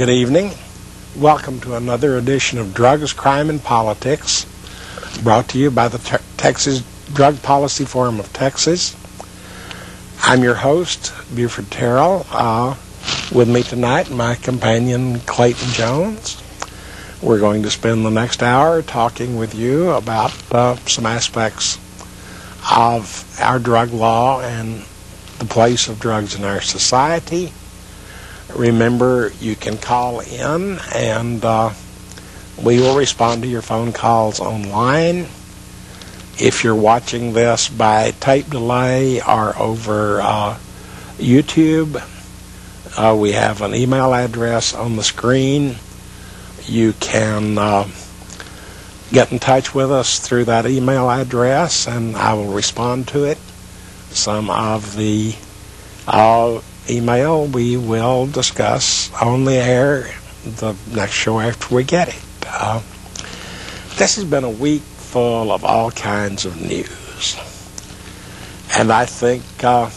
Good evening. Welcome to another edition of Drugs, Crime, and Politics, brought to you by the Texas Drug Policy Forum of Texas. I'm your host, Buford Terrell. With me tonight, my companion, Clayton Jones. We're going to spend the next hour talking with you about some aspects of our drug law and the place of drugs in our society. Remember, you can call in and we will respond to your phone calls online. If you're watching this by tape delay or over YouTube, we have an email address on the screen. You can get in touch with us through that email address and I will respond to it. Some of the email we will discuss on the air the next show after we get it. This has been a week full of all kinds of news. And I think the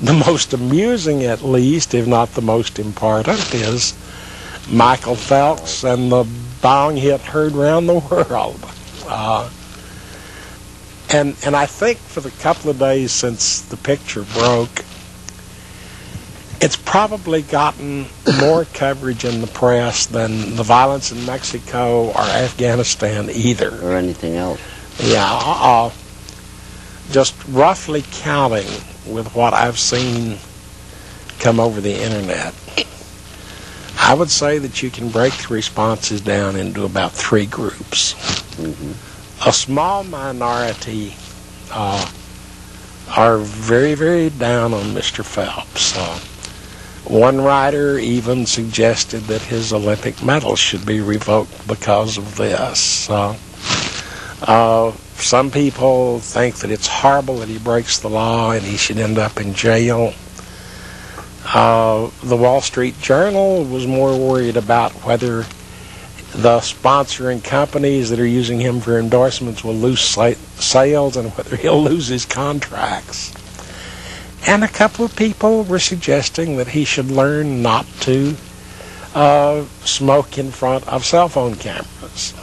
most amusing, at least, if not the most important, is Michael Phelps and the bong hit heard around the world. And I think for the couple of days since the picture broke, it's probably gotten more coverage in the press than the violence in Mexico or Afghanistan either. Or anything else. Yeah, just roughly counting with what I've seen come over the internet, I would say that you can break the responses down into about three groups. Mm-hmm. A small minority are very, very down on Mr. Phelps. One writer even suggested that his Olympic medal should be revoked because of this. Some people think that it's horrible that he breaks the law and he should end up in jail. The Wall Street Journal was more worried about whether the sponsoring companies that are using him for endorsements will lose sales and whether he'll lose his contracts. And a couple of people were suggesting that he should learn not to smoke in front of cell phone cameras.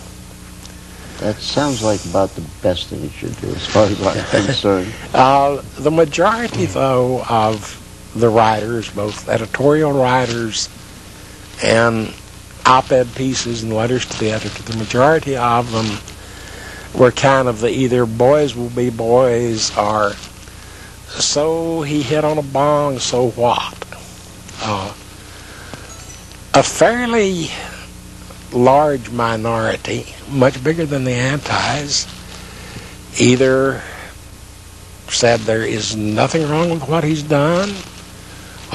That sounds like about the best thing he should do, as far as I'm concerned. The majority, though, of the writers, both editorial writers and op-ed pieces and letters to the editor, the majority of them were kind of the either boys will be boys or so he hit on a bong, so what? A fairly large minority, much bigger than the antis, either said there is nothing wrong with what he's done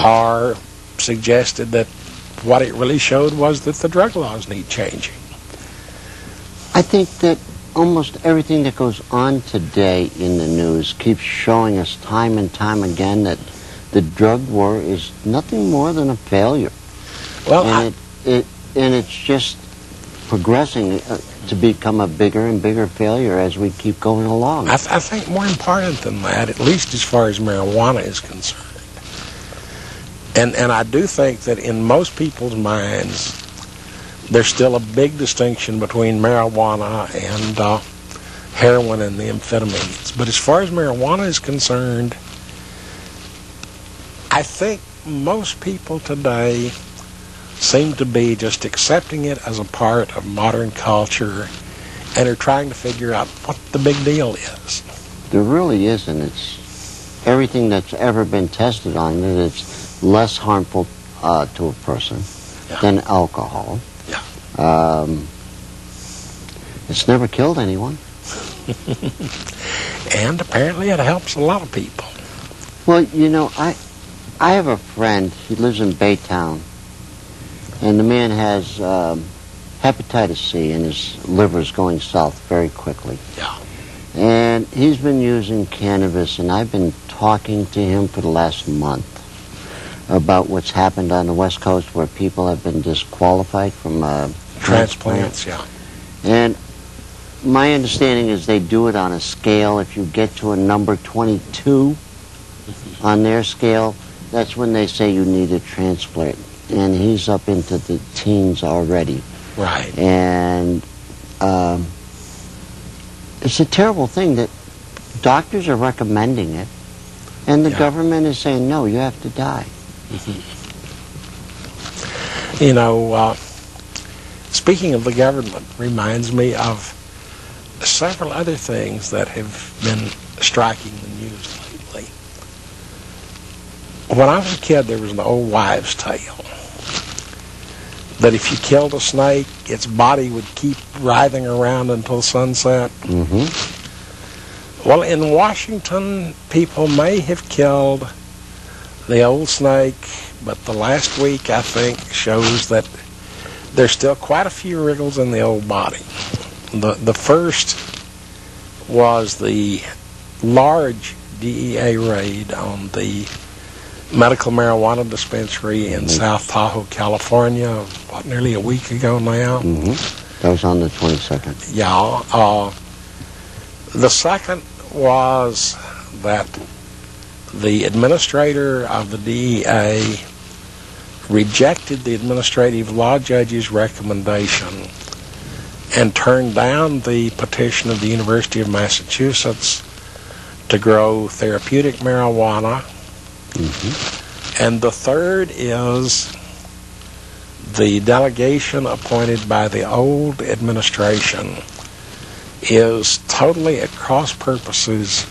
or suggested that what it really showed was that the drug laws need changing. I think that almost everything that goes on today in the news keeps showing us time and time again that the drug war is nothing more than a failure. Well, and it's just progressing to become a bigger and bigger failure as we keep going along. I think more important than that, at least as far as marijuana is concerned. And I do think that in most people's minds, there's still a big distinction between marijuana and heroin and the amphetamines. But as far as marijuana is concerned, I think most people today seem to be just accepting it as a part of modern culture and are trying to figure out what the big deal is. There really isn't. It's everything that's ever been tested on it. It's less harmful to a person than alcohol. It's never killed anyone. And apparently it helps a lot of people. Well, you know, I have a friend. He lives in Baytown. And the man has hepatitis C and his liver's going south very quickly. Yeah. And he's been using cannabis, and I've been talking to him for the last month about what's happened on the West Coast where people have been disqualified from transplants, yeah. And my understanding is they do it on a scale. If you get to a number 22 on their scale, that's when they say you need a transplant. and he's up into the teens already. Right. And it's a terrible thing that doctors are recommending it, and the government is saying, no, you have to die. You know, speaking of the government reminds me of several other things that have been striking the news lately. When I was a kid, there was an old wives' tale that if you killed a snake, its body would keep writhing around until sunset. Well, in Washington, people may have killed the old snake, but the last week, I think, shows that there's still quite a few wriggles in the old body. The first was the large DEA raid on the medical marijuana dispensary in South Tahoe, California, nearly a week ago now. That was on the 22nd. Yeah. The second was that the administrator of the DEA rejected the administrative law judge's recommendation and turned down the petition of the University of Massachusetts to grow therapeutic marijuana. And the third is the delegation appointed by the old administration is totally at cross purposes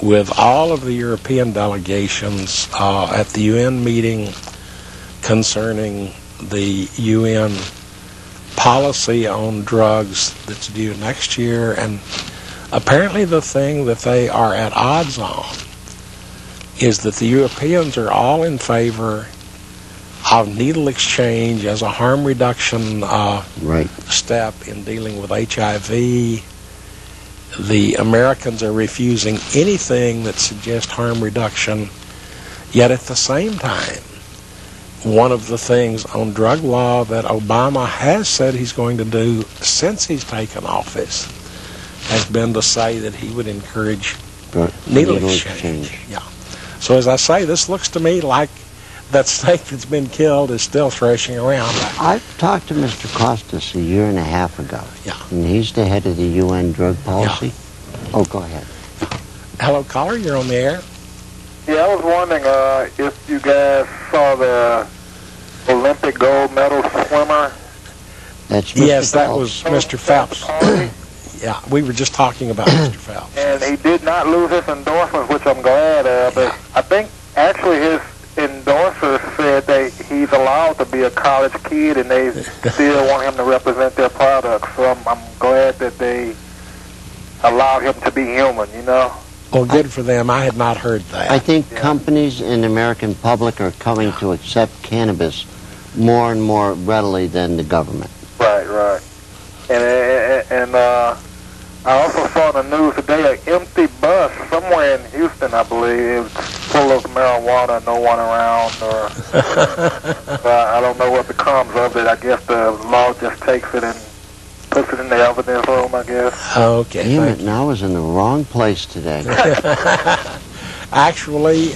with all of the European delegations at the UN meeting concerning the UN policy on drugs that's due next year. And apparently the thing that they are at odds on is that the Europeans are all in favor of needle exchange as a harm reduction step in dealing with HIV. The Americans are refusing anything that suggests harm reduction, yet at the same time, one of the things on drug law that Obama has said he's going to do since he's taken office has been to say that he would encourage needle exchange. Yeah. So as I say, this looks to me like that snake that's been killed is still thrashing around. I've talked to Mr. Costas a year and a half ago. Yeah. And he's the head of the UN drug policy. Yeah. Oh, go ahead. Hello, caller. You're on the air. Yeah, I was wondering if you guys saw the Olympic gold medal swimmer. That's Mr. Yes, that Phelps. was Mr. Phelps. Yeah, we were just talking about Mr. Phelps. And he did not lose his endorsement, which I'm glad of. But I think actually his endorsers said that he's allowed to be a college kid and they still want him to represent their products. So I'm glad that they allowed him to be human, you know? Well, good for them. I had not heard that. I think companies in the American public are coming to accept cannabis more and more readily than the government. Right, right. And I also saw in the news today an empty bus somewhere in Houston, I believe. It was full of marijuana, no one around. I don't know what becomes of it. I guess the law just takes it and puts it in the evidence room, I guess. Okay. Damn it, now I was in the wrong place today. Actually,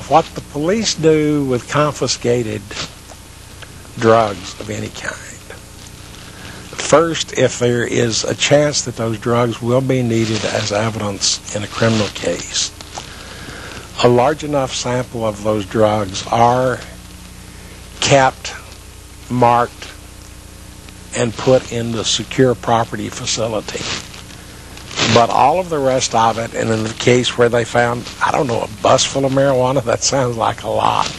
what the police do with confiscated drugs of any kind, first, if there is a chance that those drugs will be needed as evidence in a criminal case, a large enough sample of those drugs are kept, marked, and put in the secure property facility. But all of the rest of it, and in the case where they found, I don't know, a bus full of marijuana, that sounds like a lot.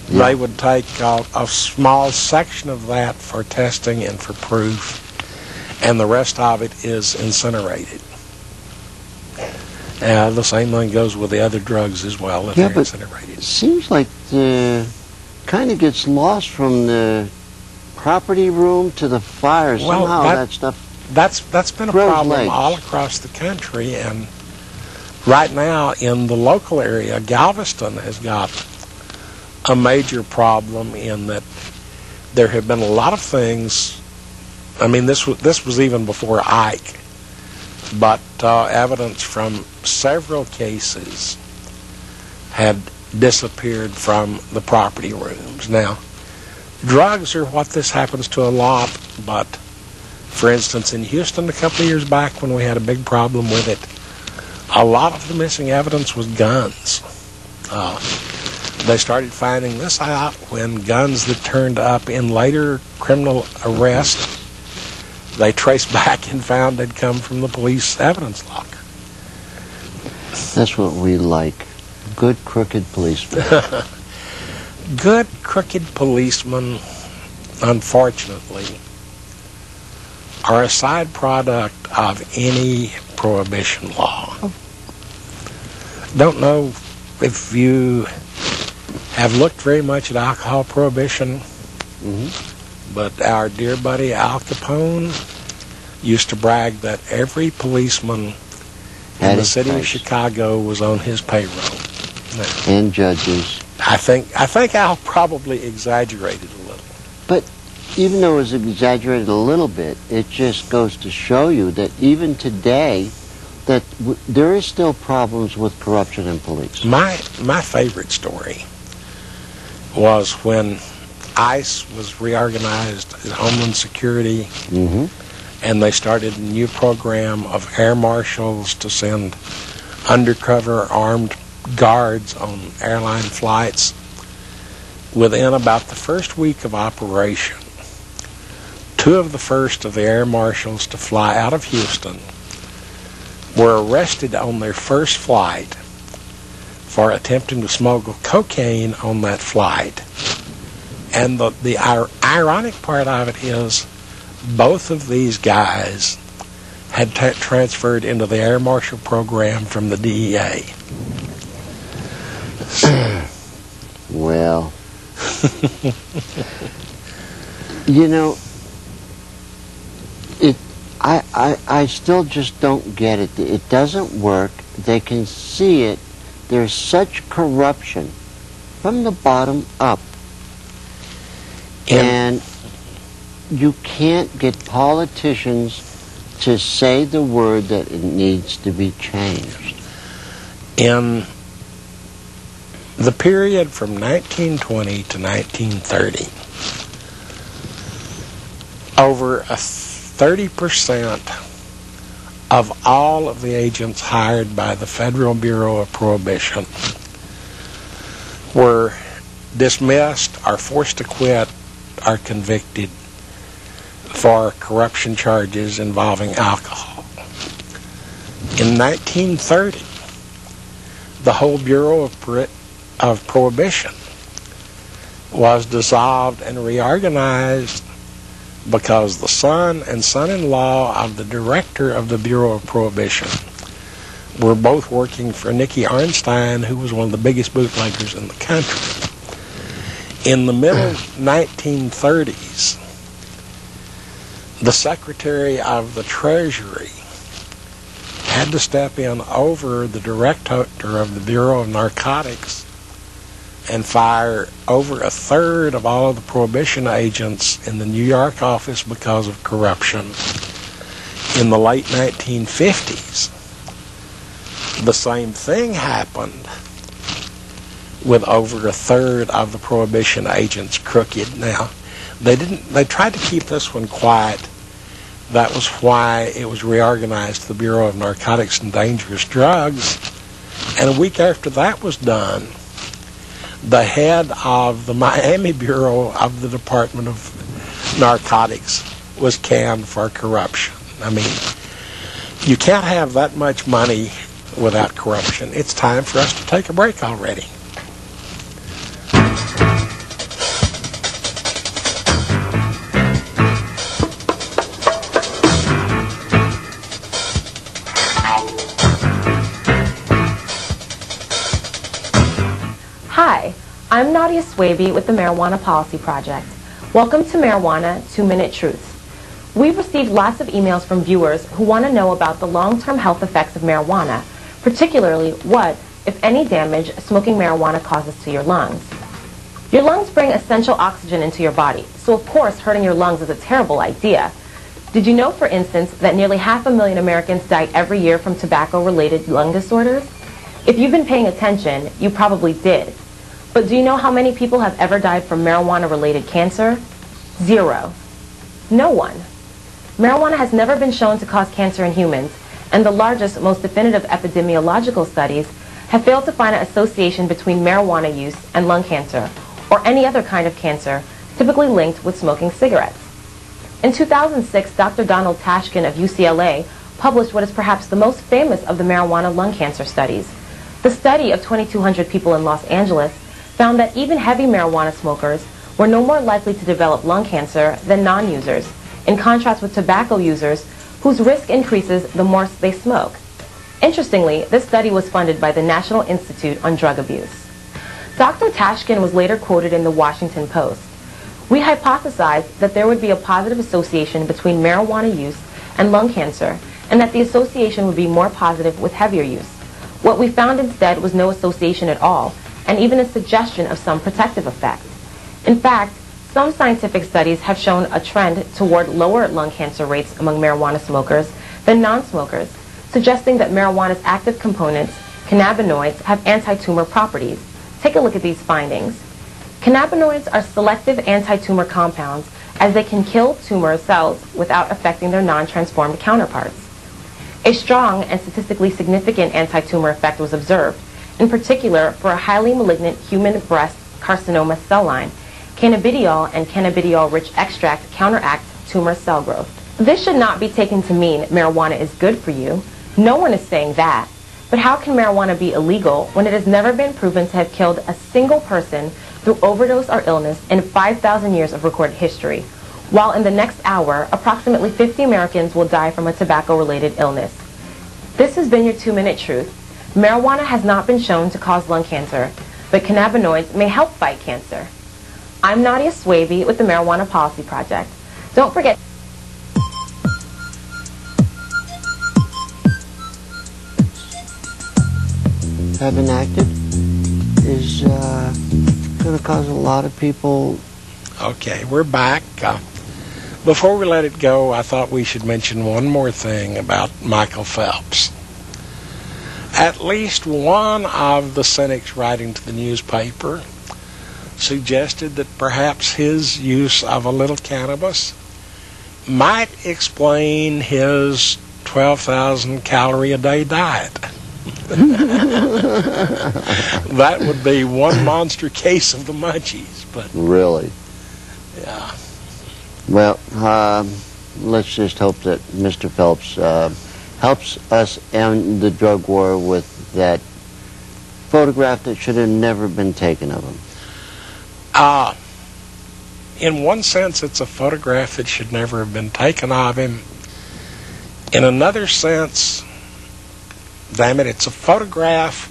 Yeah. They would take a small section of that for testing and for proof, and the rest of it is incinerated. The same thing goes with the other drugs as well, if they're incinerated. It seems like the kind of gets lost from the property room to the fire. Somehow that stuff that's been a problem all across the country, and right now in the local area, Galveston has got a major problem in that there have been a lot of things. I mean, this was even before Ike, but evidence from several cases had disappeared from the property rooms. Now, drugs are what this happens to a lot, but for instance, in Houston a couple of years back when we had a big problem with it, a lot of the missing evidence was guns. They started finding this out when guns that turned up in later criminal arrests, they traced back and found they'd come from the police evidence locker. That's what we like. Good crooked policemen. Good crooked policemen, unfortunately, are a side product of any prohibition law. Don't know if you have looked very much at alcohol prohibition, but our dear buddy Al Capone used to brag that every policeman in the city of Chicago was on his payroll. And judges. I think Al probably exaggerated a little. But even though it was exaggerated a little bit, it just goes to show you that even today, that there is still problems with corruption in police. My favorite story was when ICE was reorganized as Homeland Security, and they started a new program of air marshals to send undercover armed guards on airline flights. Within about the first week of operation, 2 of the first of the air marshals to fly out of Houston were arrested on their first flight for attempting to smuggle cocaine on that flight. And the ironic part of it is both of these guys had transferred into the air marshal program from the DEA. Well, you know, I still just don't get it. It doesn't work. They can see it. There's such corruption from the bottom up. And you can't get politicians to say the word that it needs to be changed. In the period from 1920 to 1930, over 30% of all of the agents hired by the Federal Bureau of Prohibition were dismissed, or forced to quit, or convicted for corruption charges involving alcohol. In 1930, the whole Bureau of Prohibition was dissolved and reorganized because the son and son-in-law of the director of the Bureau of Prohibition were both working for Nicky Arnstein, who was one of the biggest bootleggers in the country. In the middle 1930s, the Secretary of the Treasury had to step in over the director of the Bureau of Narcotics and fire over 1/3 of all of the prohibition agents in the New York office because of corruption. In the late 1950s, the same thing happened with over 1/3 of the prohibition agents crooked. Now, they tried to keep this one quiet. That was why it was reorganized to the Bureau of Narcotics and Dangerous Drugs. And a week after that was done, the head of the Miami Bureau of the Department of Narcotics was canned for corruption. I mean, you can't have that much money without corruption. It's time for us to take a break already. Hi, I'm Nadia Swaby with the Marijuana Policy Project. Welcome to Marijuana 2-Minute Truth. We've received lots of emails from viewers who want to know about the long-term health effects of marijuana, particularly what, if any, damage smoking marijuana causes to your lungs. Your lungs bring essential oxygen into your body, so of course hurting your lungs is a terrible idea. Did you know, for instance, that nearly 500,000 Americans die every year from tobacco-related lung disorders? If you've been paying attention, you probably did. But do you know how many people have ever died from marijuana-related cancer? 0. No one. Marijuana has never been shown to cause cancer in humans, and the largest, most definitive epidemiological studies have failed to find an association between marijuana use and lung cancer, or any other kind of cancer typically linked with smoking cigarettes. In 2006, Dr. Donald Tashkin of UCLA published what is perhaps the most famous of the marijuana lung cancer studies. The study of 2,200 people in Los Angeles found that even heavy marijuana smokers were no more likely to develop lung cancer than non-users, in contrast with tobacco users whose risk increases the more they smoke. Interestingly, this study was funded by the National Institute on Drug Abuse. Dr. Tashkin was later quoted in the Washington Post. We hypothesized that there would be a positive association between marijuana use and lung cancer, and that the association would be more positive with heavier use. What we found instead was no association at all, and even a suggestion of some protective effect. In fact, some scientific studies have shown a trend toward lower lung cancer rates among marijuana smokers than non-smokers, suggesting that marijuana's active components, cannabinoids, have anti-tumor properties. Take a look at these findings. Cannabinoids are selective anti-tumor compounds, as they can kill tumor cells without affecting their non-transformed counterparts. A strong and statistically significant anti-tumor effect was observed, in particular for a highly malignant human breast carcinoma cell line. Cannabidiol and cannabidiol-rich extract counteract tumor cell growth. This should not be taken to mean marijuana is good for you. No one is saying that. But how can marijuana be illegal when it has never been proven to have killed a single person through overdose or illness in 5,000 years of recorded history, while in the next hour, approximately 50 Americans will die from a tobacco-related illness? This has been your 2-Minute Truth. Marijuana has not been shown to cause lung cancer, but cannabinoids may help fight cancer. I'm Nadia Swaby with the Marijuana Policy Project. Don't forget... Have enacted is going to cause a lot of people... Okay, we're back. Before we let it go, I thought we should mention one more thing about Michael Phelps. At least one of the cynics writing to the newspaper suggested that perhaps his use of a little cannabis might explain his 12,000 calorie a day diet. That would be one monster case of the munchies, but Really? yeah. Well, let's just hope that Mr. Phelps helps us end the drug war with that photograph that should have never been taken of him. In one sense, it's a photograph that should never have been taken of him. In another sense, damn it, it's a photograph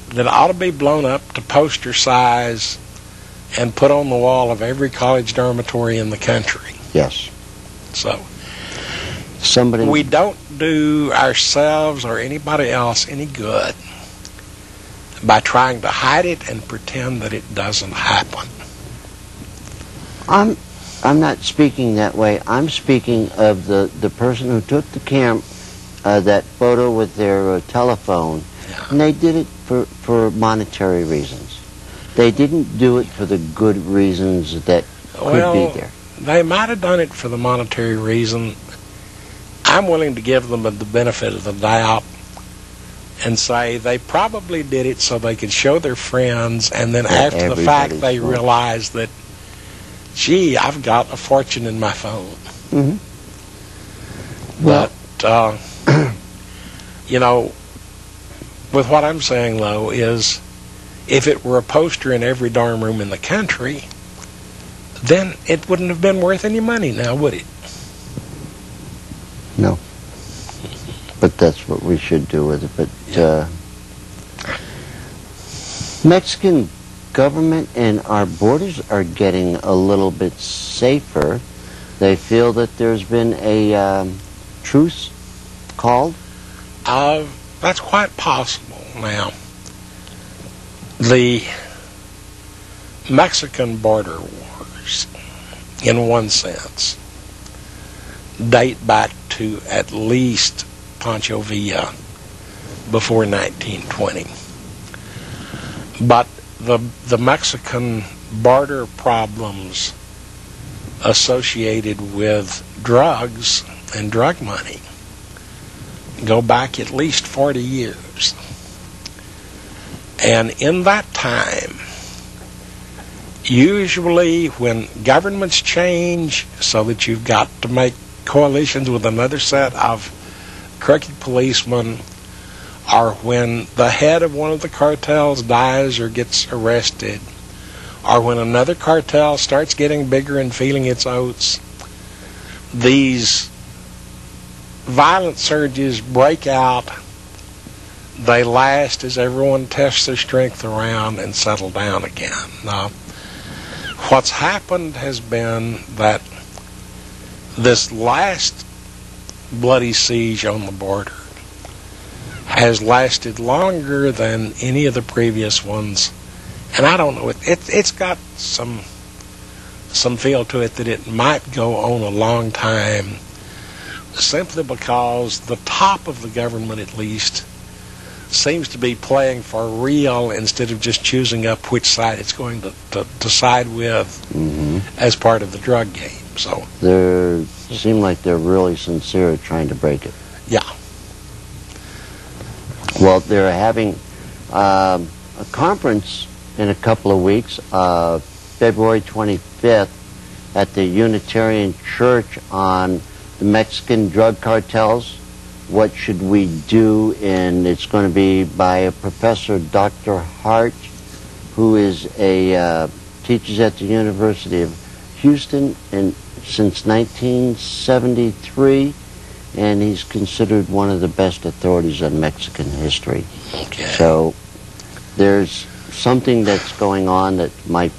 that ought to be blown up to poster size and put on the wall of every college dormitory in the country. Yes. So, Somebody... we don't do ourselves or anybody else any good by trying to hide it and pretend that it doesn't happen. I'm not speaking that way. I'm speaking of the person who took that photo with their telephone, Yeah. and they did it for monetary reasons. They didn't do it for the good reasons that could be there. They might have done it for the monetary reason. I'm willing to give them the benefit of the doubt and say they probably did it so they could show their friends, and then That after the fact everybody's they fine. realized that, gee, I've got a fortune in my phone. Mm-hmm. Well, But, you know, with what I'm saying, though, is if it were a poster in every dorm room in the country, then it wouldn't have been worth any money now, would it? no. But that's what we should do with it. But Mexican government and our borders are getting a little bit safer. They feel that there's been a truce called. That's quite possible. Now, the Mexican border wars, in one sense, date back to at least Pancho Villa before 1920. But the Mexican border problems associated with drugs and drug money go back at least 40 years. And in that time, usually when governments change so that you've got to make coalitions with another set of crooked policemen, or when the head of one of the cartels dies or gets arrested, or when another cartel starts getting bigger and feeling its oats, these violent surges break out. They last as everyone tests their strength around and settle down again. Now, what's happened has been that this last bloody siege on the border has lasted longer than any of the previous ones, and I don't know, it's got some feel to it that it might go on a long time, simply because the top of the government, at least, seems to be playing for real instead of just choosing up which side it's going to side with as part of the drug game. So they seem like they're really sincere at trying to break it. Yeah. Well, they're having a conference in a couple of weeks, February 25th, at the Unitarian Church on the Mexican drug cartels. What should we do? And it's going to be by a professor, Dr. Hart, who is teaches at the University of Houston since 1973, and he's considered one of the best authorities on Mexican history. Okay. So there's something that's going on that might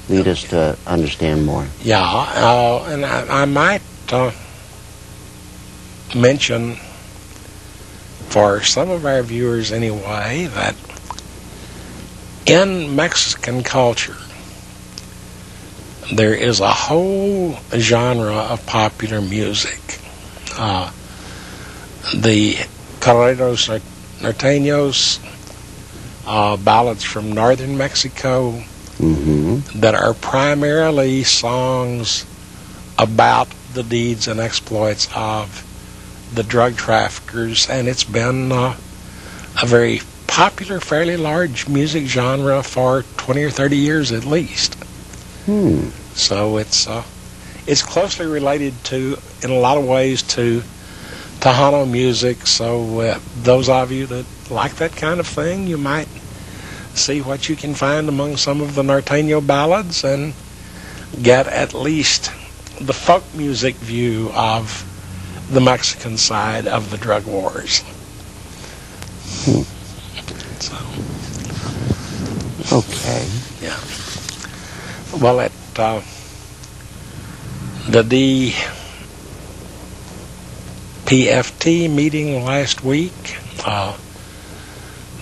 lead us to understand more. Yeah, and I might mention for some of our viewers anyway that in Mexican culture there is a whole genre of popular music. The corridos norteños, ballads from northern Mexico, that are primarily songs about the deeds and exploits of the drug traffickers, and it's been a very popular, fairly large music genre for 20 or 30 years at least. So it's closely related to, in a lot of ways, to Tejano music. So those of you that like that kind of thing, you might see what you can find among some of the norteño ballads and get at least the folk music view of the Mexican side of the drug wars. So, okay. Yeah. Well, at the DPFT meeting last week,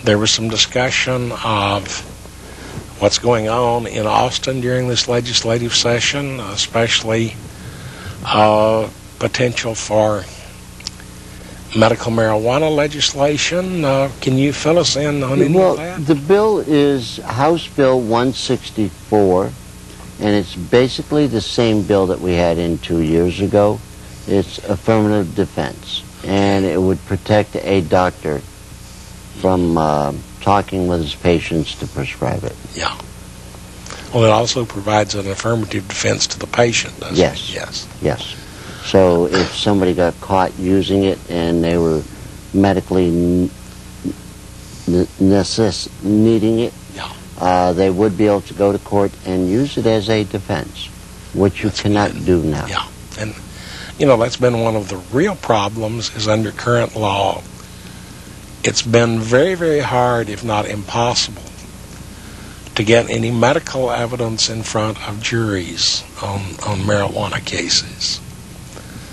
there was some discussion of what's going on in Austin during this legislative session, especially potential for medical marijuana legislation. Can you fill us in on any of that? The bill is House Bill 164, and it's basically the same bill that we had in 2 years ago. It's affirmative defense, and it would protect a doctor from talking with his patients to prescribe it. Yeah. Well, it also provides an affirmative defense to the patient, doesn't it? Yes. Yes. So if somebody got caught using it and they were medically needing it, they would be able to go to court and use it as a defense, which you cannot do now. Yeah. And, you know, that's been one of the real problems is under current law. It's been very, very hard, if not impossible, to get any medical evidence in front of juries on marijuana cases.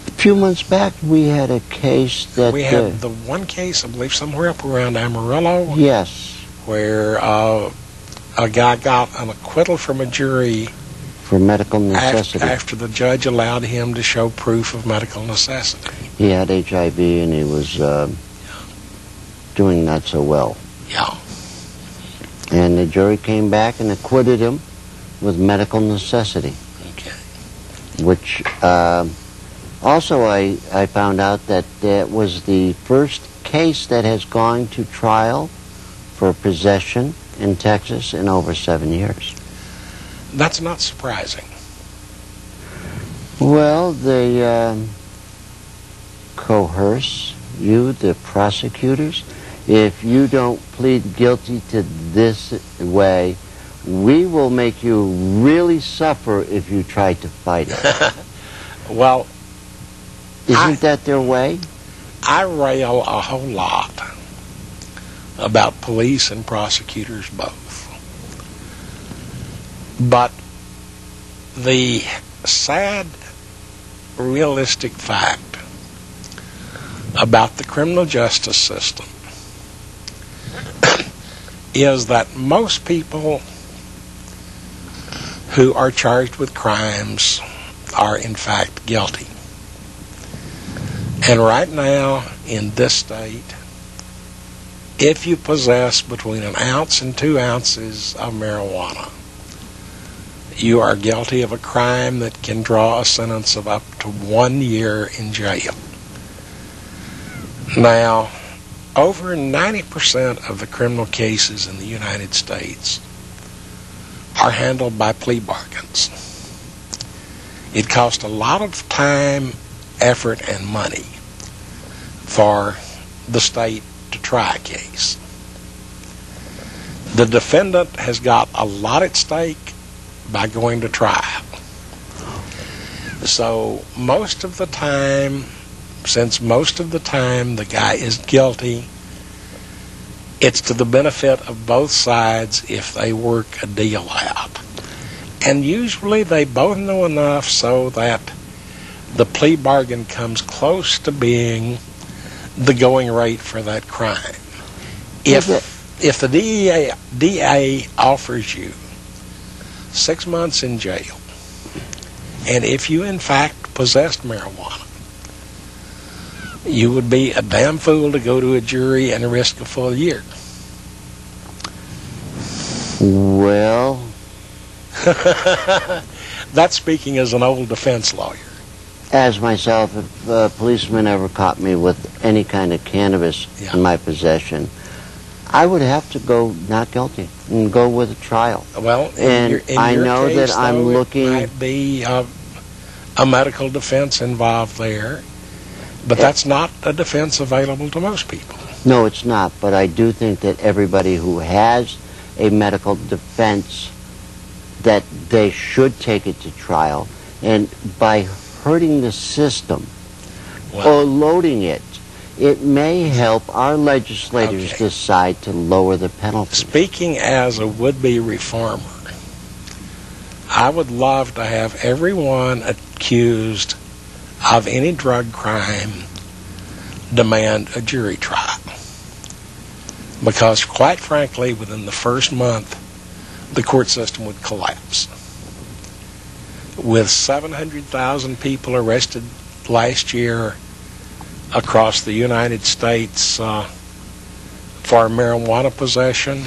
A few months back, we had a case that... We had the one case, I believe, somewhere up around Amarillo. Yes. Where a guy got an acquittal from a jury for medical necessity. After the judge allowed him to show proof of medical necessity. He had HIV and he was doing not so well. Yeah. And the jury came back and acquitted him with medical necessity. Okay. Which also I found out that it was the first case that has gone to trial for possession in Texas in over 7 years. That's not surprising. Well, they coerce you, the prosecutors. If you don't plead guilty to this way, we will make you really suffer if you try to fight it. Well, Isn't that their way? I rail a whole lot about police and prosecutors both. But the sad, realistic fact about the criminal justice system is that most people who are charged with crimes are in fact guilty. And right now, in this state, if you possess between 1 ounce and 2 ounces of marijuana, you are guilty of a crime that can draw a sentence of up to 1 year in jail. Now, over 90% of the criminal cases in the United States are handled by plea bargains. It costs a lot of time, effort, and money for the state to try a case. The defendant has got a lot at stake by going to trial. So most of the time, since most of the time the guy is guilty, it's to the benefit of both sides if they work a deal out. And usually they both know enough so that the plea bargain comes close to being the going rate for that crime. If the DA offers you 6 months in jail, and if you in fact possessed marijuana, you would be a damn fool to go to a jury and risk a full year. Well, that's speaking as an old defense lawyer. as myself, if a policeman ever caught me with any kind of cannabis in my possession, I would have to go not guilty and go with a trial. Well, and I know case, that I'm though, looking. It might be a medical defense involved there, but that's not a defense available to most people. No, it's not. But I do think that everybody who has a medical defense, that they should take it to trial, and by hurting the system or loading it, it may help our legislators decide to lower the penalties. Speaking as a would-be reformer, I would love to have everyone accused of any drug crime demand a jury trial. Because, quite frankly, within the first month, the court system would collapse. With 700,000 people arrested last year across the United States for marijuana possession,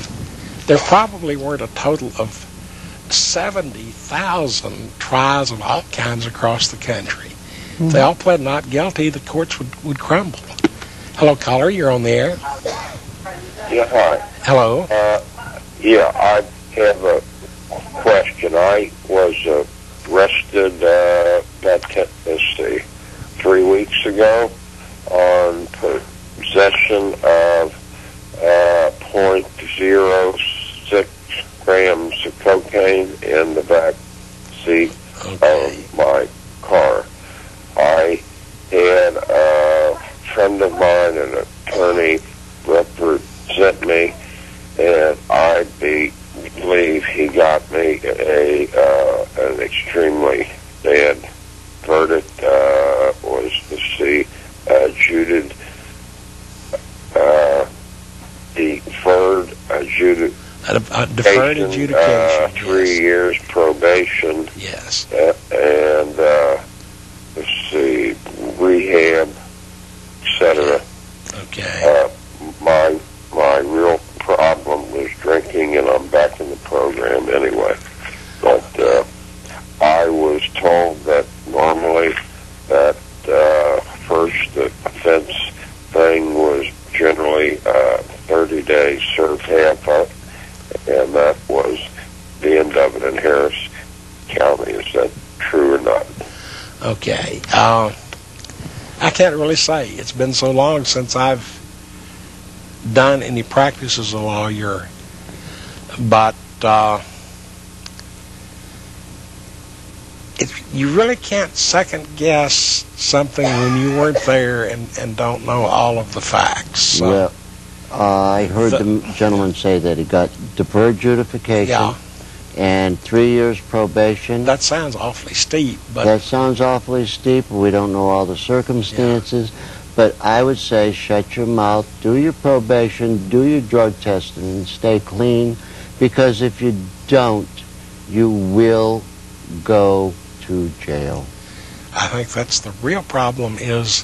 there probably weren't a total of 70,000 trials of all kinds across the country. If they all pled not guilty, the courts would crumble. Hello, caller, you're on the air. Yeah, hi. Hello. Yeah, I have a question. I was arrested, let's see, 3 weeks ago on possession of .06 grams of cocaine in the back seat of my car. I had a friend of mine, an attorney, represent me, and I believe he got me an extremely bad verdict. Was deferred adjudication, 3 years probation. Yes. And rehab, etc. Okay. My real problem was drinking, and I'm back in the program anyway. But I was told that normally that first offense thing was generally 30 days, serve half up, and that was the end of it in Harris County. Is that true or not? Okay. I can't really say. It's been so long since I've done any practice as a lawyer, but you really can't second guess something when you weren't there and don't know all of the facts. So, well, I heard the gentleman say that he got deferred adjudication and 3 years probation. That sounds awfully steep. But that sounds awfully steep. We don't know all the circumstances. Yeah. But I would say shut your mouth, do your probation, do your drug testing, and stay clean. Because if you don't, you will go to jail. I think that's the real problem, is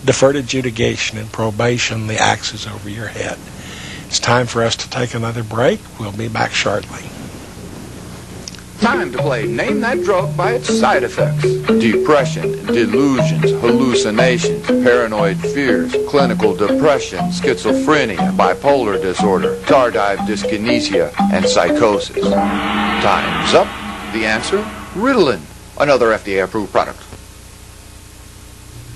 deferred adjudication and probation, the axe is over your head. It's time for us to take another break. We'll be back shortly. Time to play Name That Drug by its side effects. Depression, delusions, hallucinations, paranoid fears, clinical depression, schizophrenia, bipolar disorder, tardive dyskinesia, and psychosis. Time's up. The answer? Ritalin, another FDA-approved product.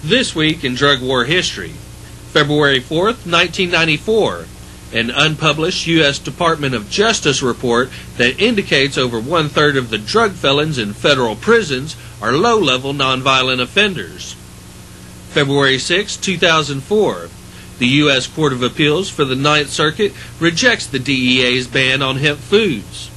This week in drug war history, February 4th, 1994, an unpublished U.S. Department of Justice report that indicates over one-third of the drug felons in federal prisons are low-level nonviolent offenders. February 6, 2004, the U.S. Court of Appeals for the Ninth Circuit rejects the DEA's ban on hemp foods.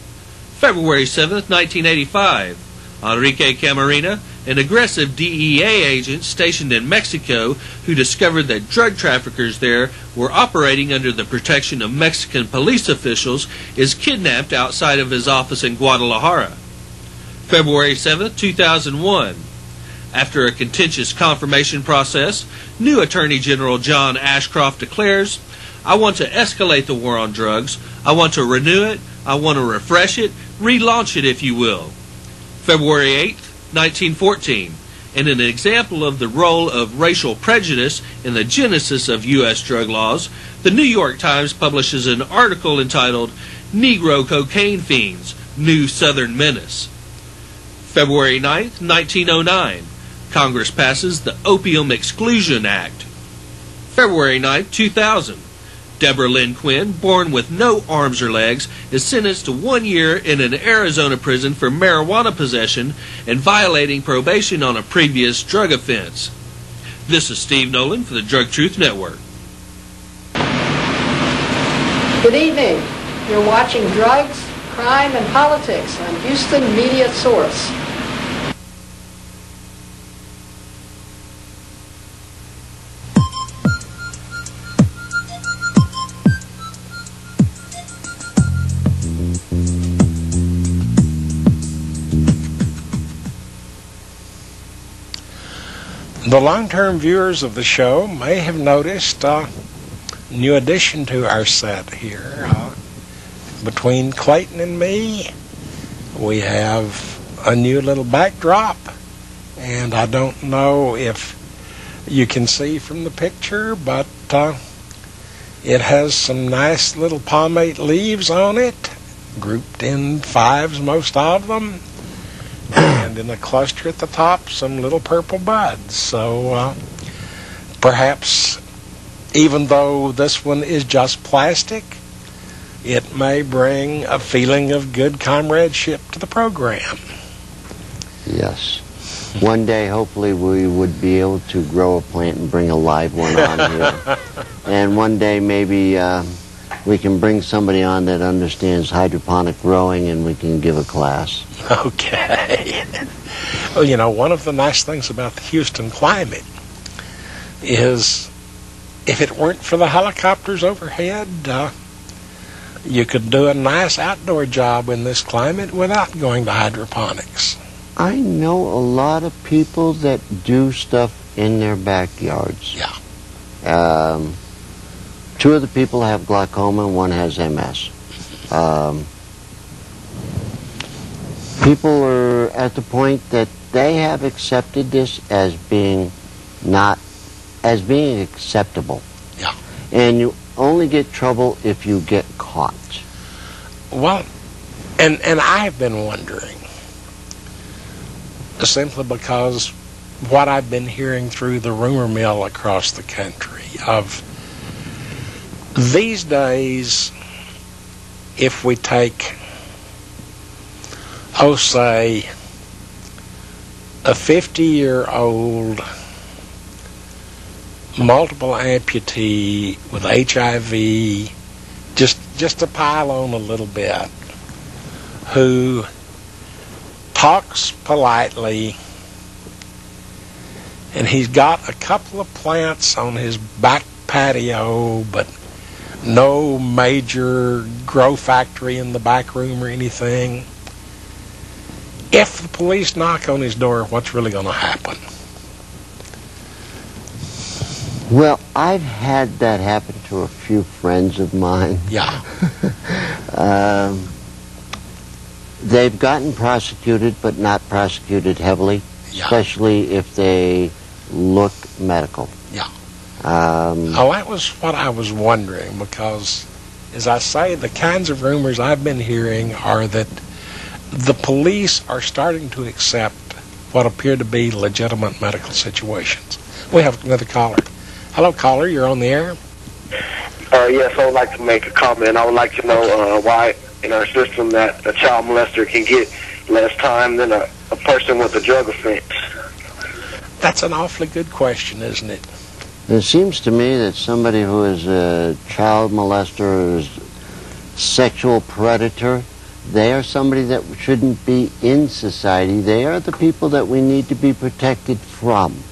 February 7, 1985, Enrique Camarena, an aggressive DEA agent stationed in Mexico who discovered that drug traffickers there were operating under the protection of Mexican police officials, is kidnapped outside of his office in Guadalajara. February 7, 2001. After a contentious confirmation process, new Attorney General John Ashcroft declares, "I want to escalate the war on drugs. I want to renew it. I want to refresh it, relaunch it, if you will." February 8, 1914. In an example of the role of racial prejudice in the genesis of U.S. drug laws, the New York Times publishes an article entitled "Negro Cocaine Fiends, New Southern Menace." February 9, 1909. Congress passes the Opium Exclusion Act. February 9, 2000. Deborah Lynn Quinn, born with no arms or legs, is sentenced to 1 year in an Arizona prison for marijuana possession and violating probation on a previous drug offense. This is Steve Nolan for the Drug Truth Network. Good evening. You're watching Drugs, Crime, and Politics on Houston Media Source. The long-term viewers of the show may have noticed a new addition to our set here. Between Clayton and me, we have a new little backdrop, and I don't know if you can see from the picture, but it has some nice little palmate leaves on it, grouped in fives, most of them. And in a cluster at the top, some little purple buds. So perhaps, even though this one is just plastic, it may bring a feeling of good comradeship to the program. Yes. One day, hopefully, we would be able to grow a plant and bring a live one on here. And one day, maybe we can bring somebody on that understands hydroponic growing, and we can give a class. Okay. Well, you know, one of the nice things about the Houston climate is if it weren't for the helicopters overhead, you could do a nice outdoor job in this climate without going to hydroponics. I know a lot of people that do stuff in their backyards. Yeah. 2 of the people have glaucoma and 1 has MS. People are at the point that they have accepted this as being acceptable. Yeah. And you only get trouble if you get caught. Well, and I've been wondering, simply because what I've been hearing through the rumor mill across the country of these days, if we take, say, a 50-year-old multiple amputee with HIV, just to pile on a little bit, who talks politely, and he's got a couple of plants on his back patio, but no major grow factory in the back room or anything. If the police knock on his door, what's really going to happen? Well, I've had that happen to a few friends of mine. Yeah. They've gotten prosecuted, but not prosecuted heavily, Yeah. especially if they look medical. Yeah. That was what I was wondering, because, as I say, the kinds of rumors I've been hearing are that the police are starting to accept what appear to be legitimate medical situations. We have another caller. Hello, caller. You're on the air. Yes, I would like to make a comment. I would like to know why in our system that a child molester can get less time than a person with a drug offense. That's an awfully good question, isn't it? It seems to me that somebody who is a child molester or is sexual predator, they are somebody that shouldn't be in society. They are the people that we need to be protected from.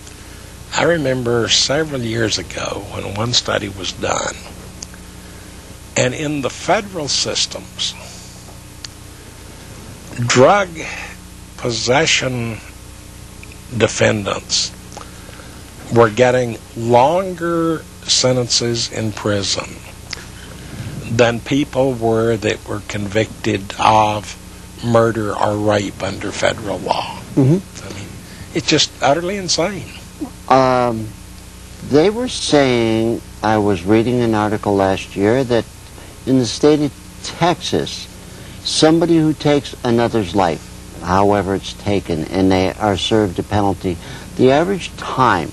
I remember several years ago when one study was done, and in the federal systems, drug possession defendants were getting longer sentences in prison than people were that were convicted of murder or rape under federal law. Mm-hmm. I mean, it's just utterly insane. They were saying, I was reading an article last year, that in the state of Texas, somebody who takes another's life, however it's taken, and they are served a penalty, the average time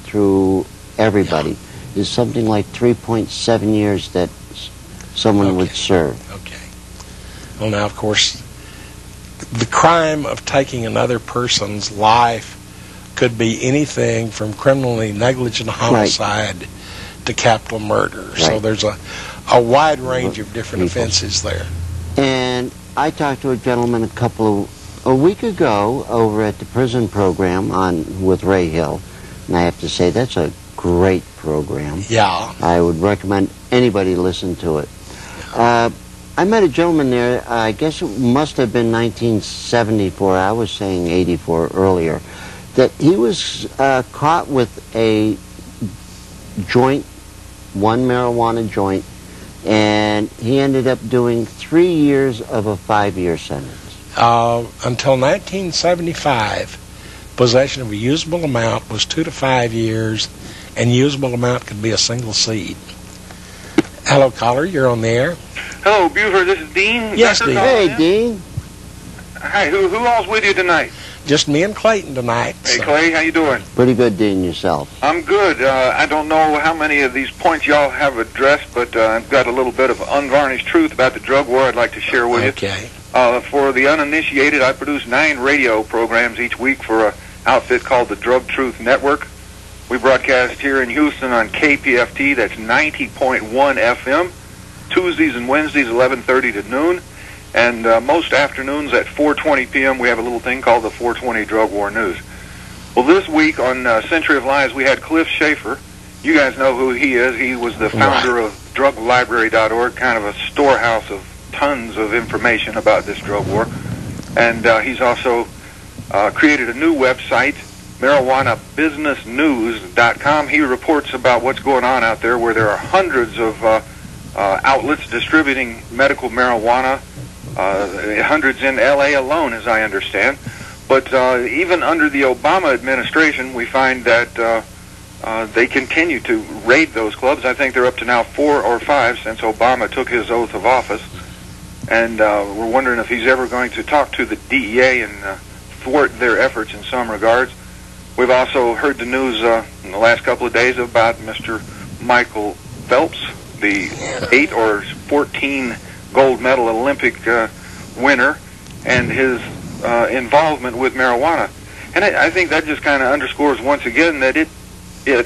through everybody is something like 3.7 years that someone would serve. Okay. Well, now, of course, the crime of taking another person's life could be anything from criminally negligent homicide to capital murder. Right. So there's a wide range of different offenses there. And I talked to a gentleman a week ago over at the prison program with Ray Hill, and I have to say that's a great program. Yeah. I would recommend anybody listen to it. I met a gentleman there, I guess it must have been 1974, I was saying 84 earlier, that he was caught with a joint, one marijuana joint, and he ended up doing 3 years of a 5-year sentence. Until 1975, possession of a usable amount was 2 to 5 years, and usable amount could be a single seed. Hello, caller. You're on the air. Hello, Buford. This is Dean. Yes, Dean. Hey, Dean. Hi. Who all's with you tonight? Just me and Clayton tonight. Hey, Clay. How you doing? Pretty good, Dean. Yourself? I'm good. I don't know how many of these points y'all have addressed, but I've got a little bit of unvarnished truth about the drug war I'd like to share with you. Okay. For the uninitiated, I produce 9 radio programs each week for an outfit called the Drug Truth Network. We broadcast here in Houston on KPFT, that's 90.1 FM, Tuesdays and Wednesdays, 11:30 to noon. And most afternoons at 4:20 p.m., we have a little thing called the 420 Drug War News. Well, this week on Century of Lies, we had Cliff Schaefer. You guys know who he is. He was the founder of DrugLibrary.org, kind of a storehouse of tons of information about this drug war. And he's also created a new website, MarijuanaBusinessNews.com. He reports about what's going on out there, where there are hundreds of outlets distributing medical marijuana, hundreds in L.A. alone, as I understand. But even under the Obama administration, we find that they continue to raid those clubs. I think they're up to now 4 or 5 since Obama took his oath of office. And we're wondering if he's ever going to talk to the DEA and thwart their efforts in some regards. We've also heard the news in the last couple of days about Mr. Michael Phelps, the 8 or 14 gold medal Olympic winner, and his involvement with marijuana. And I think that just kind of underscores once again that it,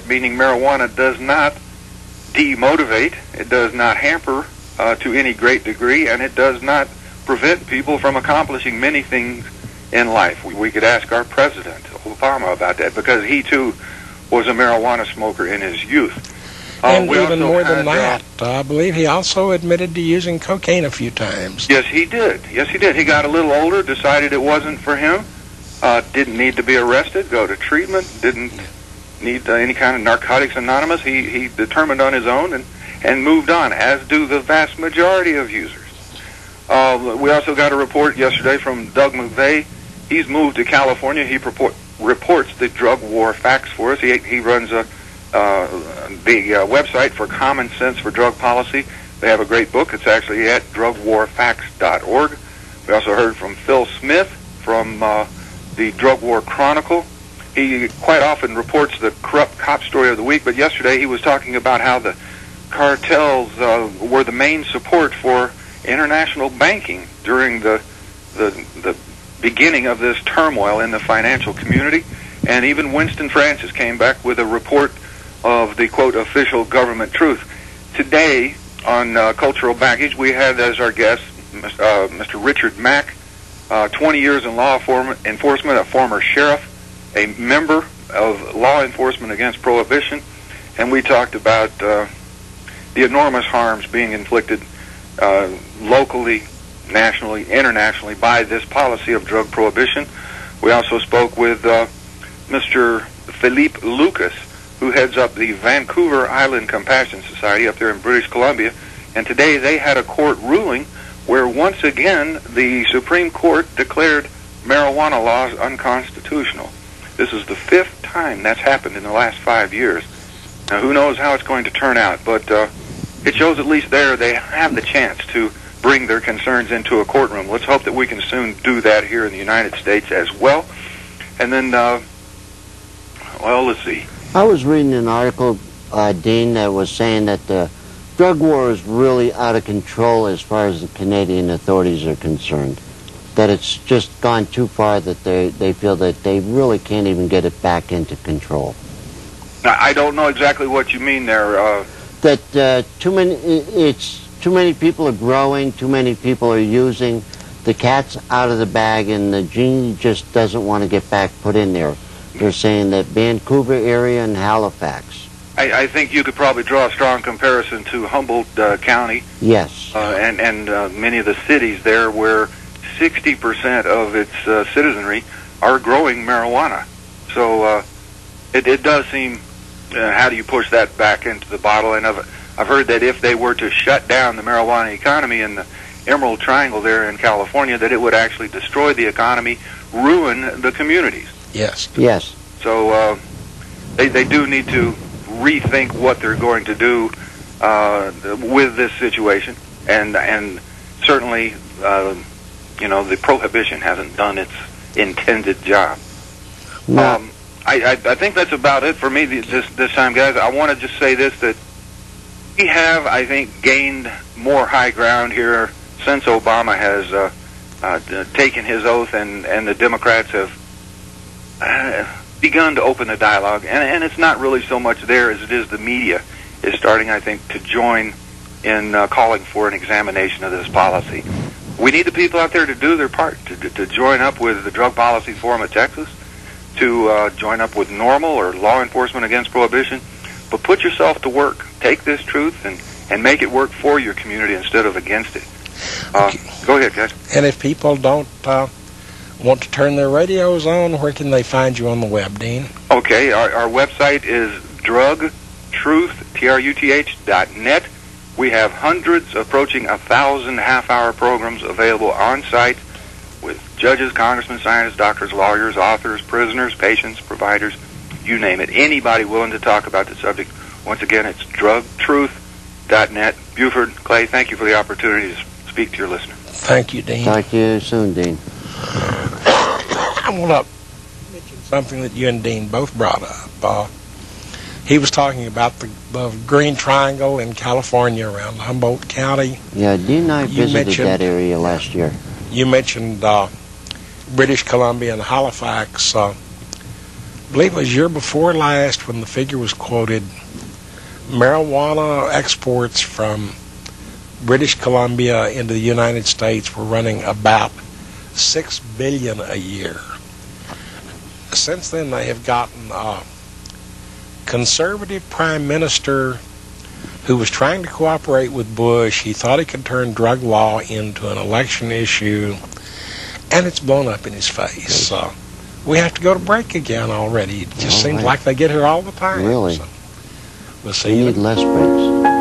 meaning marijuana, does not demotivate, it does not hamper to any great degree, and it does not prevent people from accomplishing many things in life. We could ask our president, Obama, about that, because he too was a marijuana smoker in his youth. And even more than that, I believe he also admitted to using cocaine a few times. Yes, he did. Yes, he did. He got a little older, decided it wasn't for him, didn't need to be arrested, go to treatment, didn't need any kind of Narcotics Anonymous. He determined on his own and moved on, as do the vast majority of users. We also got a report yesterday from Doug McVeigh. He's moved to California. He reports the drug war facts for us. He runs the website for Common Sense for Drug Policy. They have a great book. It's actually at drugwarfacts.org. We also heard from Phil Smith from the Drug War Chronicle. He quite often reports the corrupt cop story of the week, but yesterday he was talking about how the cartels were the main support for international banking during the beginning of this turmoil in the financial community. And even Winston Francis came back with a report of the, quote, official government truth. Today, on Cultural Baggage, we had as our guest Mr. Richard Mack, 20 years in law enforcement, a former sheriff, a member of Law Enforcement Against Prohibition, and we talked about the enormous harms being inflicted locally, nationally, internationally by this policy of drug prohibition. We also spoke with Mr. Philippe Lucas, who heads up the Vancouver Island Compassion Society up there in British Columbia, and today they had a court ruling where once again the Supreme Court declared marijuana laws unconstitutional. This is the 5th time that's happened in the last 5 years. Now, who knows how it's going to turn out, but it shows at least there they have the chance to bring their concerns into a courtroom. Let's hope that we can soon do that here in the United States as well. And then, well, let's see. I was reading an article, Dean, that was saying that the drug war is really out of control as far as the Canadian authorities are concerned. That it's just gone too far, that they feel that they really can't even get it back into control. Now, I don't know exactly what you mean there. That too many people are growing, too many people are using. The cat's out of the bag, and the genie just doesn't want to get back put in there. They're saying that Vancouver area and Halifax. I think you could probably draw a strong comparison to Humboldt County. Yes. And many of the cities there where 60% of its citizenry are growing marijuana. So it does seem, how do you push that back into the bottle? And I've heard that if they were to shut down the marijuana economy in the Emerald Triangle there in California, that it would actually destroy the economy, ruin the communities. Yes. Yes. So they do need to rethink what they're going to do with this situation, and certainly, the prohibition hasn't done its intended job. No. I think that's about it for me this time, guys. I want to just say this, that we have, I think, gained more high ground here since Obama has taken his oath, and the Democrats have begun to open the dialogue. And it's not really so much there as it is the media is starting, I think, to join in calling for an examination of this policy. We need the people out there to do their part, to join up with the Drug Policy Forum of Texas, to join up with NORML or Law Enforcement Against Prohibition. But put yourself to work. Take this truth and make it work for your community instead of against it. Go ahead, guys. And if people don't want to turn their radios on, where can they find you on the web, Dean? Okay, our website is drugtruth.net. We have hundreds, approaching 1,000 half-hour programs available on-site with judges, congressmen, scientists, doctors, lawyers, authors, prisoners, patients, providers, you name it. Anybody willing to talk about the subject. Once again, it's drugtruth.net. Buford, Clay, thank you for the opportunity to speak to your listener. Thank you, Dean. Talk to you soon, Dean. I want to mention something that you and Dean both brought up. He was talking about the Green Triangle in California around Humboldt County. Yeah, Dean and I visited that area last year. You mentioned British Columbia and Halifax. I believe it was year before last when the figure was quoted. Marijuana exports from British Columbia into the United States were running about $6 billion a year. Since then, they have gotten a conservative prime minister who was trying to cooperate with Bush. He thought he could turn drug law into an election issue, and it's blown up in his face. We have to go to break again already. It just seems like they get here all the time. Really? So we'll see. We need less breaks.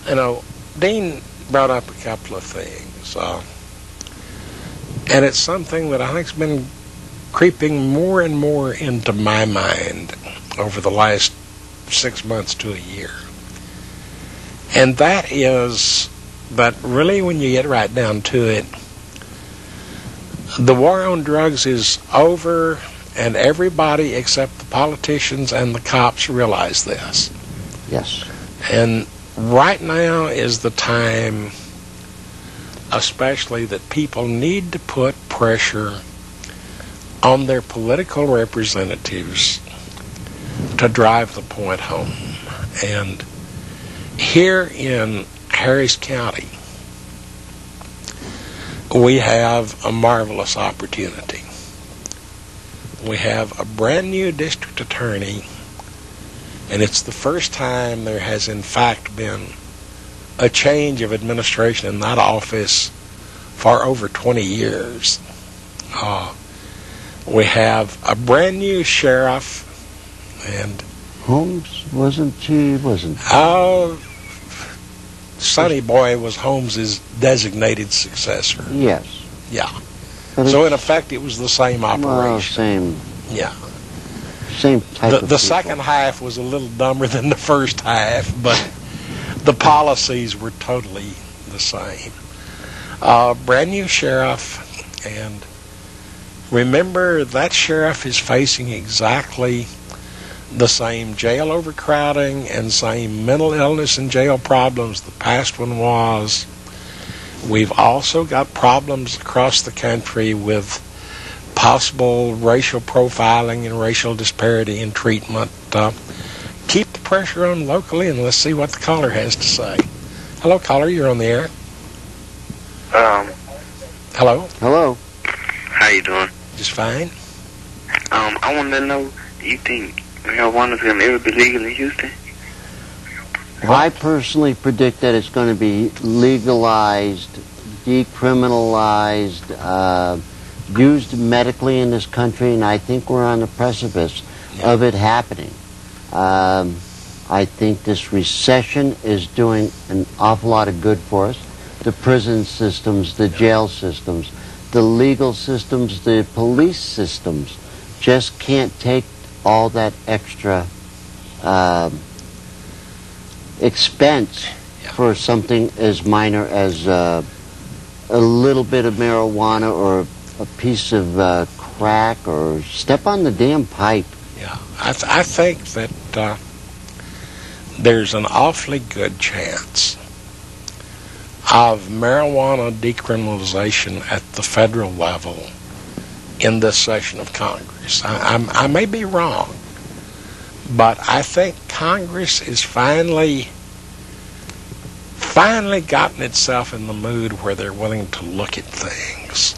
You know, Dean brought up a couple of things, and it's something that I think's been creeping more and more into my mind over the last 6 months to a year. And that is that really when you get right down to it, the war on drugs is over, and everybody except the politicians and the cops realize this. Yes. And right now is the time, especially, that people need to put pressure on their political representatives to drive the point home. And here in Harris County, we have a marvelous opportunity. We have a brand new district attorney, and it's the first time there has in fact been a change of administration in that office for over 20 years. We have a brand new sheriff, and Holmes wasn't. Sonny Boy was Holmes's designated successor. Yes. Yeah. But So in effect, it was the same operation. well, same type of The people. second half was a little dumber than the first half, but the policies were totally the same. Brand new sheriff, and remember that sheriff is facing exactly the same jail overcrowding and same mental illness and jail problems the past one was. We've also got problems across the country with possible racial profiling and racial disparity in treatment. Keep the pressure on locally, and let's see what the caller has to say. Hello, caller. You're on the air. Hello. Hello. How you doing? Just fine. I wanted to know, do you think marijuana's going to ever be legal in Houston? I personally predict that it's going to be legalized, decriminalized, used medically in this country, and I think we're on the precipice of it happening. I think this recession is doing an awful lot of good for us. The prison systems, the jail systems, the legal systems, the police systems just can't take all that extra expense for something as minor as a little bit of marijuana or a piece of crack or step on the damn pipe. Yeah, I think that there's an awfully good chance of marijuana decriminalization at the federal level in this session of Congress. I may be wrong, but I think Congress is finally gotten itself in the mood where they're willing to look at things.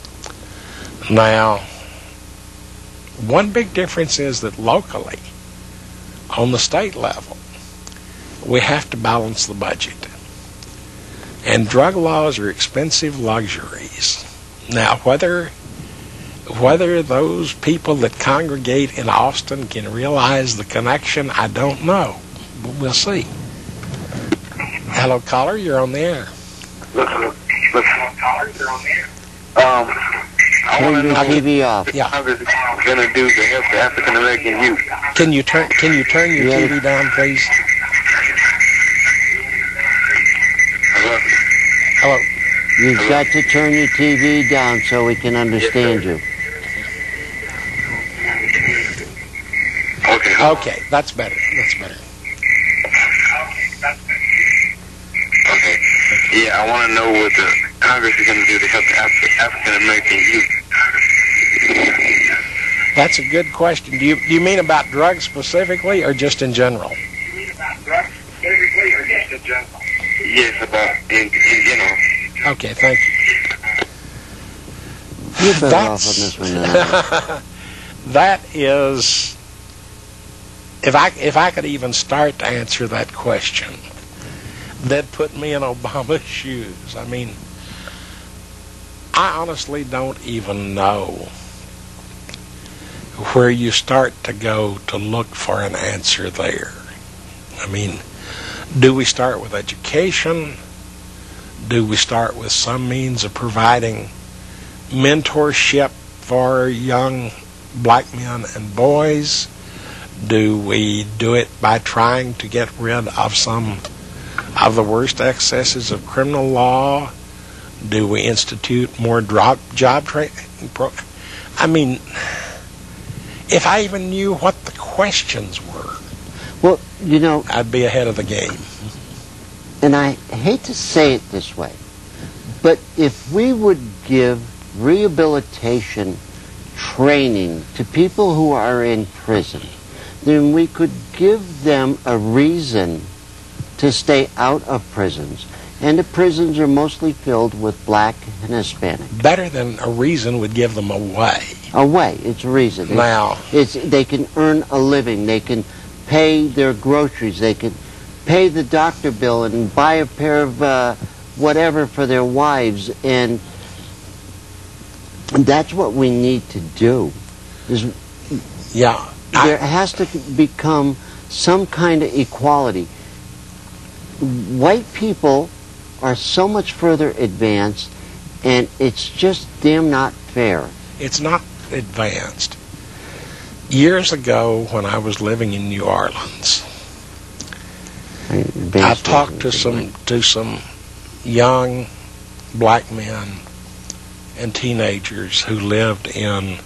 Now, one big difference is that locally, on the state level, we have to balance the budget. And drug laws are expensive luxuries. Now, whether those people that congregate in Austin can realize the connection, I don't know. But we'll see. Hello, caller. You're on the air. I want to know Turn your TV off. Yeah. Congress is going to do to help the African American youth. Can you turn your TV down, please? Hello. You've got to turn your TV down so we can understand you. Okay, that's better. That's better. Okay. Yeah, I want to know what the Congress is going to do to help the African American youth. That's a good question. Do you mean about drugs specifically or just in general? Yes, about in general. Okay, thank you. You're better off on this one now. That is, if I could even start to answer that question, that'd put me in Obama's shoes. I mean, I honestly don't even know where you start to go to look for an answer there. I mean, do we start with education? Do we start with some means of providing mentorship for young black men and boys? Do we do it by trying to get rid of some of the worst excesses of criminal law? Do we institute more job training programs? I mean, if I even knew what the questions were, Well, you know, I'd be ahead of the game. and I hate to say it this way, but if we would give rehabilitation training to people who are in prison, then we could give them a reason to stay out of prisons. And the prisons are mostly filled with black and Hispanic. Better than a reason would give them away. Away, it's a reason. Now, They can earn a living. They can pay their groceries. They can pay the doctor bill and buy a pair of whatever for their wives. And that's what we need to do. yeah, There has to become some kind of equality. White people are so much further advanced, and it's just damn not fair. it's not advanced. Years ago, when I was living in New Orleans, I talked to some young black men and teenagers who lived in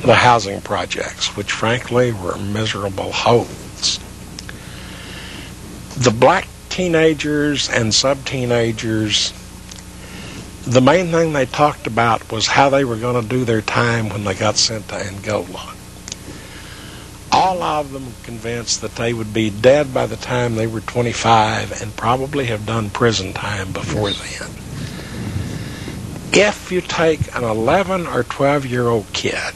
the housing projects, which frankly were miserable holes. The black teenagers and sub-teenagers, the main thing they talked about was how they were going to do their time when they got sent to Angola. all of them convinced that they would be dead by the time they were 25 and probably have done prison time before then. If you take an 11 or 12-year-old kid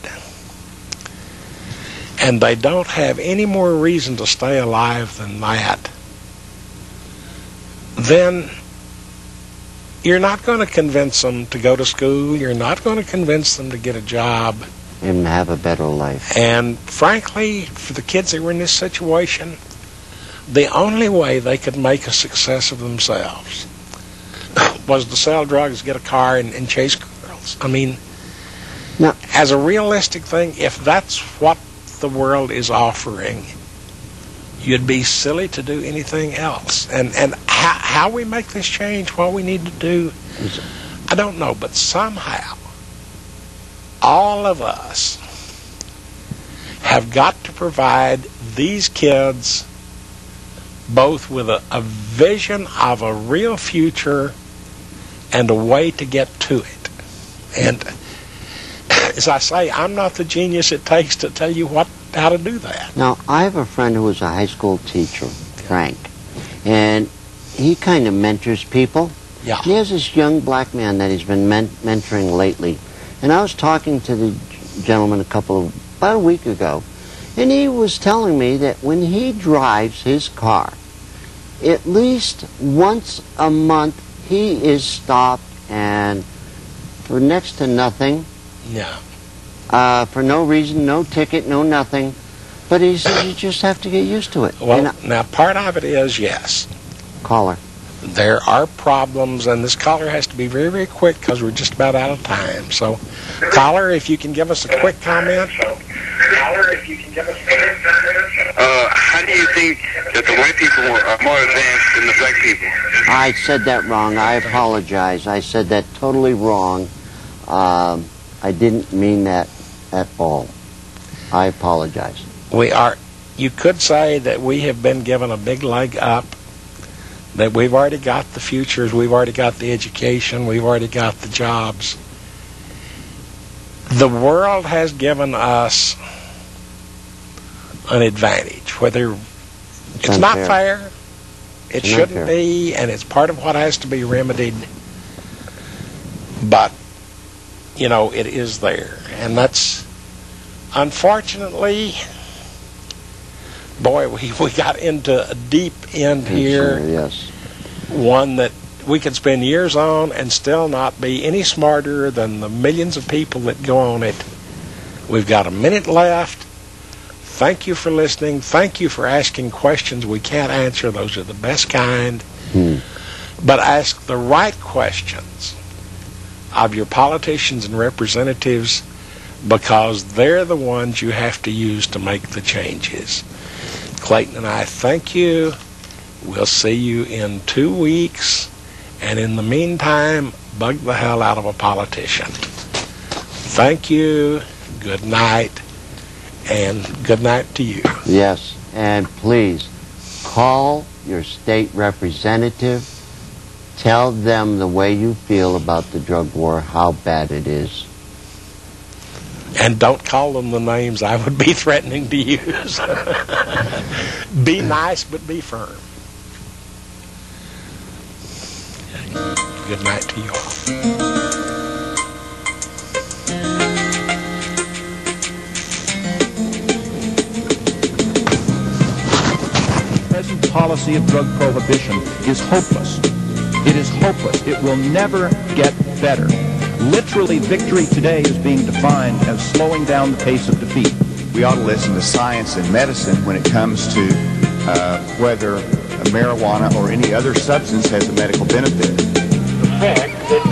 and they don't have any more reason to stay alive than that, then you're not going to convince them to go to school. You're not going to convince them to get a job and have a better life. And frankly, for the kids that were in this situation, the only way they could make a success of themselves was to sell drugs, get a car, and chase girls. I mean, now, as a realistic thing, if that's what the world is offering, you'd be silly to do anything else. And how we make this change, what we need to do, I don't know. But somehow, all of us have got to provide these kids both with a vision of a real future and a way to get to it. And as I say, I'm not the genius it takes to tell you how to do that. Now, I have a friend who was a high school teacher, Frank, and he kind of mentors people. Yeah. He has this young black man that he's been mentoring lately. And I was talking to the gentleman about a week ago, and he was telling me that when he drives his car, at least once a month he is stopped, and for next to nothing. Yeah. For no reason, no ticket, no nothing. But he says you just have to get used to it. Well, now part of it is, yes. Caller. There are problems, and this caller has to be very, very quick because we're just about out of time. So, caller, if you can give us a quick comment. How do you think that the white people are more advanced than the black people? I said that wrong. I apologize. I said that totally wrong. I didn't mean that at all. I apologize. You could say that we have been given a big leg up, that we've already got the futures, we've already got the education, we've already got the jobs. The world has given us an advantage, whether it's not fair, it shouldn't be, and it's part of what has to be remedied, but, you know, it is there. And that's, unfortunately, boy, we got into a deep end here. Yes. One that we could spend years on and still not be any smarter than the millions of people that go on it. We've got a minute left. Thank you for listening. Thank you for asking questions we can't answer. Those are the best kind. But ask the right questions of your politicians and representatives, because they're the ones you have to use to make the changes. Clayton and I thank you. We'll see you in 2 weeks. And in the meantime, bug the hell out of a politician. Thank you. Good night. And good night to you. Yes. And please, call your state representative. Tell them the way you feel about the drug war, how bad it is. And don't call them the names I would be threatening to use. Be nice, but be firm. Good night to you all. Present policy of drug prohibition is hopeless. It is hopeless. It will never get better. Literally, victory today is being defined as slowing down the pace of defeat. We ought to listen to science and medicine when it comes to whether marijuana or any other substance has a medical benefit. The fact that